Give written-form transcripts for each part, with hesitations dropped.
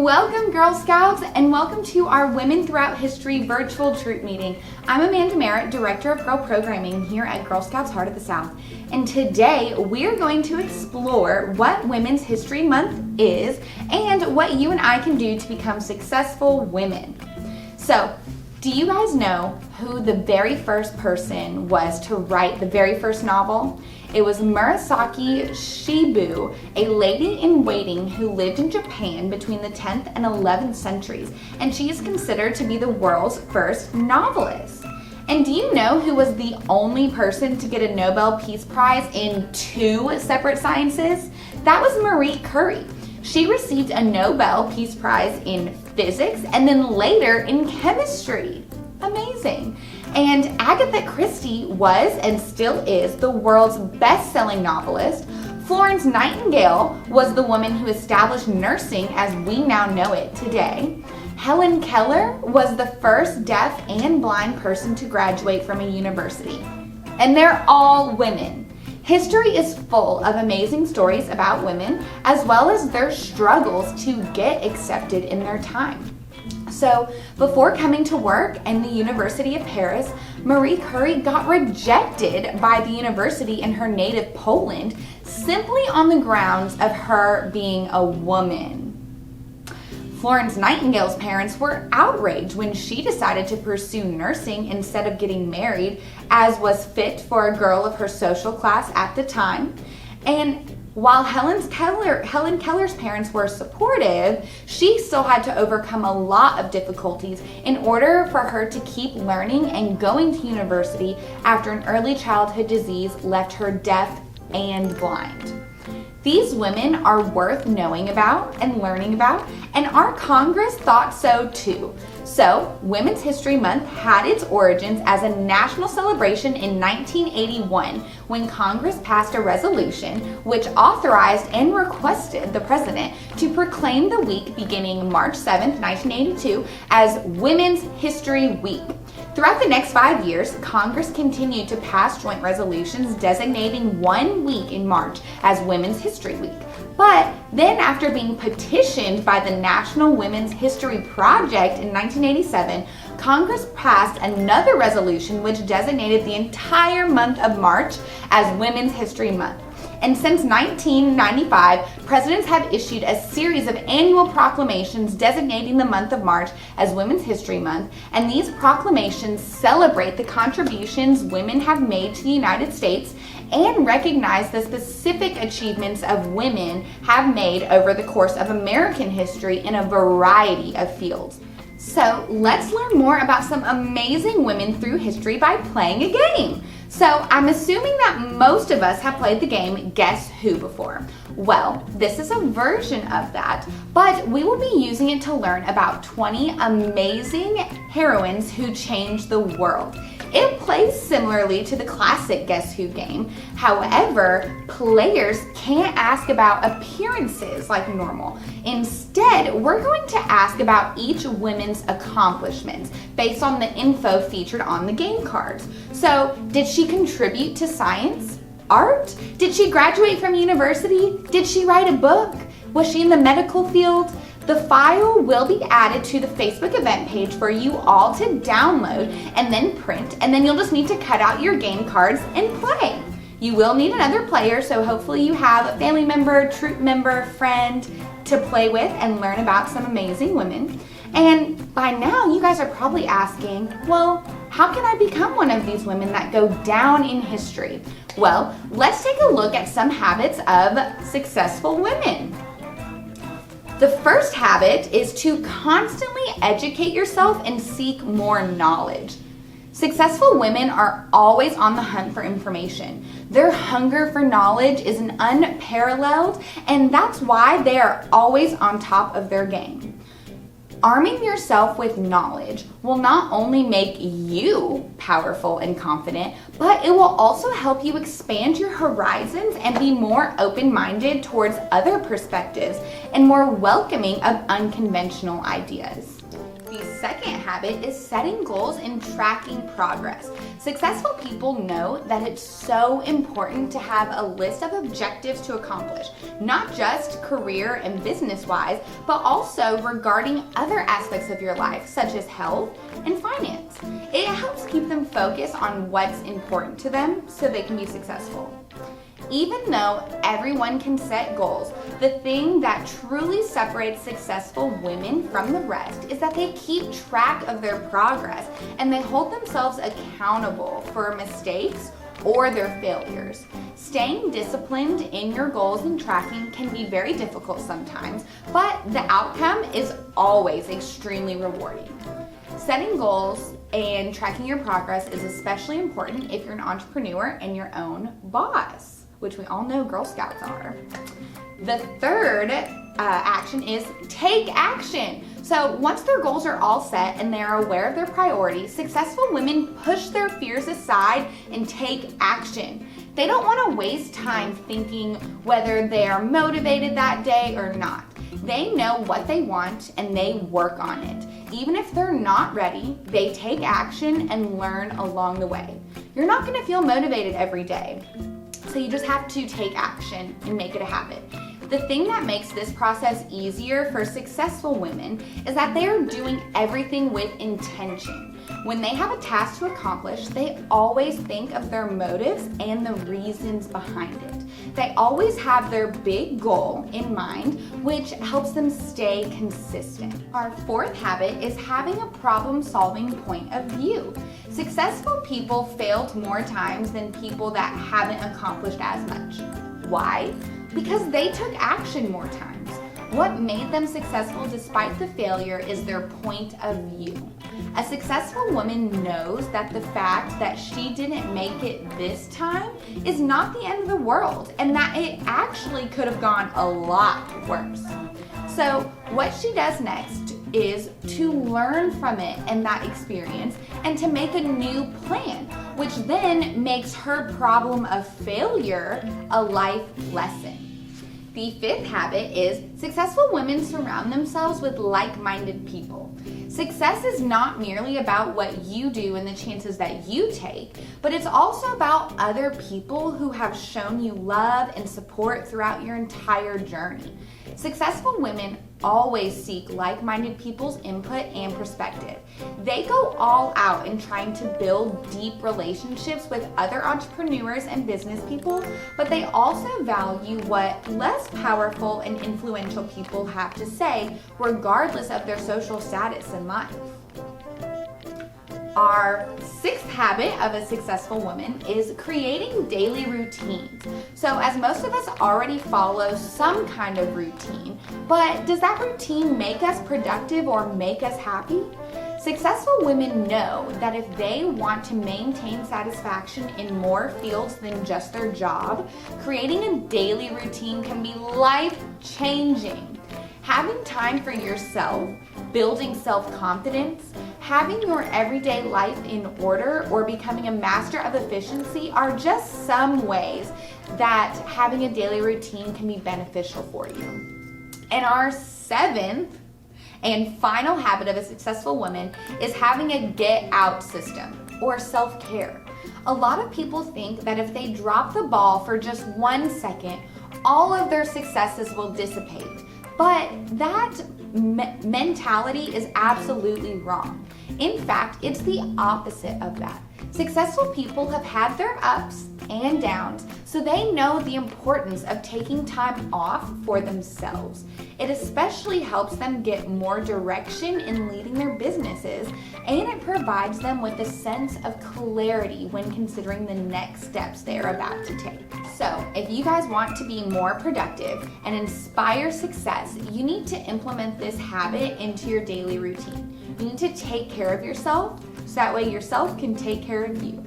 Welcome, Girl Scouts, and welcome to our Women Throughout History virtual troop meeting. I'm Amanda Merritt, Director of Girl Programming here at Girl Scouts Heart of the South. And today we're going to explore what Women's History Month is and what you and I can do to become successful women. So, do you guys know who the very first person was to write the very first novel? It was Murasaki Shibu, a lady-in-waiting who lived in Japan between the 10th and 11th centuries, and she is considered to be the world's first novelist. And do you know who was the only person to get a Nobel Peace Prize in 2 separate sciences? That was Marie Curie. She received a Nobel Peace Prize in physics and then later in chemistry. Amazing. And Agatha Christie was and still is the world's best-selling novelist. Florence Nightingale was the woman who established nursing as we now know it today. Helen Keller was the first deaf and blind person to graduate from a university. And they're all women. History is full of amazing stories about women, as well as their struggles to get accepted in their time. So, before coming to work in the University of Paris, Marie Curie got rejected by the university in her native Poland simply on the grounds of her being a woman. Florence Nightingale's parents were outraged when she decided to pursue nursing instead of getting married, as was fit for a girl of her social class at the time. And while Helen Keller's parents were supportive, she still had to overcome a lot of difficulties in order for her to keep learning and going to university after an early childhood disease left her deaf and blind. These women are worth knowing about and learning about, and our Congress thought so too. So, Women's History Month had its origins as a national celebration in 1981 when Congress passed a resolution which authorized and requested the president to proclaim the week beginning March 7th, 1982 as Women's History Week. Throughout the next 5 years, Congress continued to pass joint resolutions designating 1 week in March as Women's History Week. But then after being petitioned by the National Women's History Project in 1987, Congress passed another resolution which designated the entire month of March as Women's History Month. And since 1995, presidents have issued a series of annual proclamations designating the month of March as Women's History Month, and these proclamations celebrate the contributions women have made to the United States and recognize the specific achievements of women have made over the course of American history in a variety of fields. So let's learn more about some amazing women through history by playing a game. So I'm assuming that most of us have played the game Guess Who before. Well, this is a version of that, but we will be using it to learn about 20 amazing heroines who changed the world. It plays similarly to the classic Guess Who game. However, players can't ask about appearances like normal. Instead, we're going to ask about each woman's accomplishments based on the info featured on the game cards. So, did she contribute to science? Art? Did she graduate from university? Did she write a book? Was she in the medical field? The file will be added to the Facebook event page for you all to download and then print, and then you'll just need to cut out your game cards and play. You will need another player, so hopefully you have a family member, troop member, friend to play with and learn about some amazing women. And by now, you guys are probably asking, well, how can I become one of these women that go down in history? Well, let's take a look at some habits of successful women. The first habit is to constantly educate yourself and seek more knowledge. Successful women are always on the hunt for information. Their hunger for knowledge is unparalleled, and that's why they are always on top of their game. Arming yourself with knowledge will not only make you powerful and confident, but it will also help you expand your horizons and be more open-minded towards other perspectives and more welcoming of unconventional ideas. These second habit is setting goals and tracking progress. Successful people know that it's so important to have a list of objectives to accomplish, not just career and business-wise, but also regarding other aspects of your life, such as health and finance. It helps keep them focused on what's important to them so they can be successful. Even though everyone can set goals, the thing that truly separates successful women from the rest is that they keep track of their progress and they hold themselves accountable for mistakes or their failures. Staying disciplined in your goals and tracking can be very difficult sometimes, but the outcome is always extremely rewarding. Setting goals and tracking your progress is especially important if you're an entrepreneur and your own boss, which we all know Girl Scouts are. The third action is take action. So once their goals are all set and they're aware of their priorities, successful women push their fears aside and take action. They don't want to waste time thinking whether they are motivated that day or not. They know what they want and they work on it. Even if they're not ready, they take action and learn along the way. You're not going to feel motivated every day, so you just have to take action and make it a habit. The thing that makes this process easier for successful women is that they are doing everything with intention. When they have a task to accomplish, they always think of their motives and the reasons behind it. They always have their big goal in mind, which helps them stay consistent. Our fourth habit is having a problem-solving point of view. Successful people failed more times than people that haven't accomplished as much. Why? Because they took action more times. What made them successful despite the failure is their point of view. A successful woman knows that the fact that she didn't make it this time is not the end of the world, and that it actually could have gone a lot worse. So what she does next is to learn from it and that experience and to make a new plan, which then makes her problem of failure a life lesson. The fifth habit is successful women surround themselves with like-minded people. Success is not merely about what you do and the chances that you take, but it's also about other people who have shown you love and support throughout your entire journey. Successful women always seek like-minded people's input and perspective. They go all out in trying to build deep relationships with other entrepreneurs and business people, but they also value what less powerful and influential people have to say, regardless of their social status in life. Our sixth habit of a successful woman is creating daily routines. So as most of us already follow some kind of routine, but does that routine make us productive or make us happy? Successful women know that if they want to maintain satisfaction in more fields than just their job, creating a daily routine can be life-changing. Having time for yourself, building self-confidence, having your everyday life in order, or becoming a master of efficiency are just some ways that having a daily routine can be beneficial for you. And our seventh and final habit of a successful woman is having a get-out system, or self-care. A lot of people think that if they drop the ball for just 1 second, all of their successes will dissipate. But that mentality is absolutely wrong. In fact, it's the opposite of that. Successful people have had their ups and downs, so they know the importance of taking time off for themselves. It especially helps them get more direction in leading their businesses, and it provides them with a sense of clarity when considering the next steps they're about to take. So, if you guys want to be more productive and inspire success, you need to implement this habit into your daily routine. You need to take care of yourself so that way yourself can take care of you.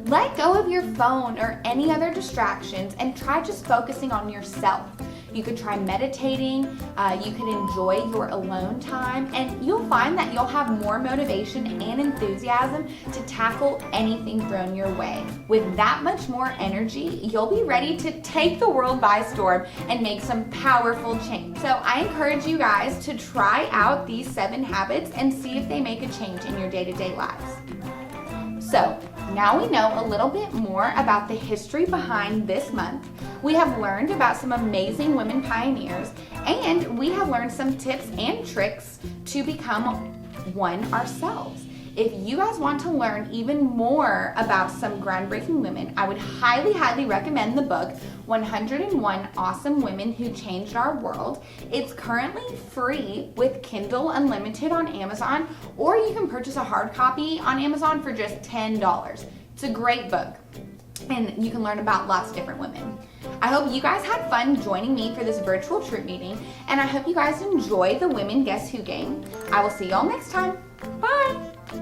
Let go of your phone or any other distractions and try just focusing on yourself. You could try meditating. You could enjoy your alone time, and you'll find that you'll have more motivation and enthusiasm to tackle anything thrown your way. With that much more energy, you'll be ready to take the world by storm and make some powerful change. So I encourage you guys to try out these 7 habits and see if they make a change in your day-to-day lives. So now we know a little bit more about the history behind this month. We have learned about some amazing women pioneers, and we have learned some tips and tricks to become one ourselves. If you guys want to learn even more about some groundbreaking women, I would highly recommend the book 101 Awesome Women Who Changed Our World. It's currently free with Kindle Unlimited on Amazon, or you can purchase a hard copy on Amazon for just $10. It's a great book, and you can learn about lots of different women. I hope you guys had fun joining me for this virtual troop meeting, and I hope you guys enjoy the Women Guess Who game. I will see y'all next time.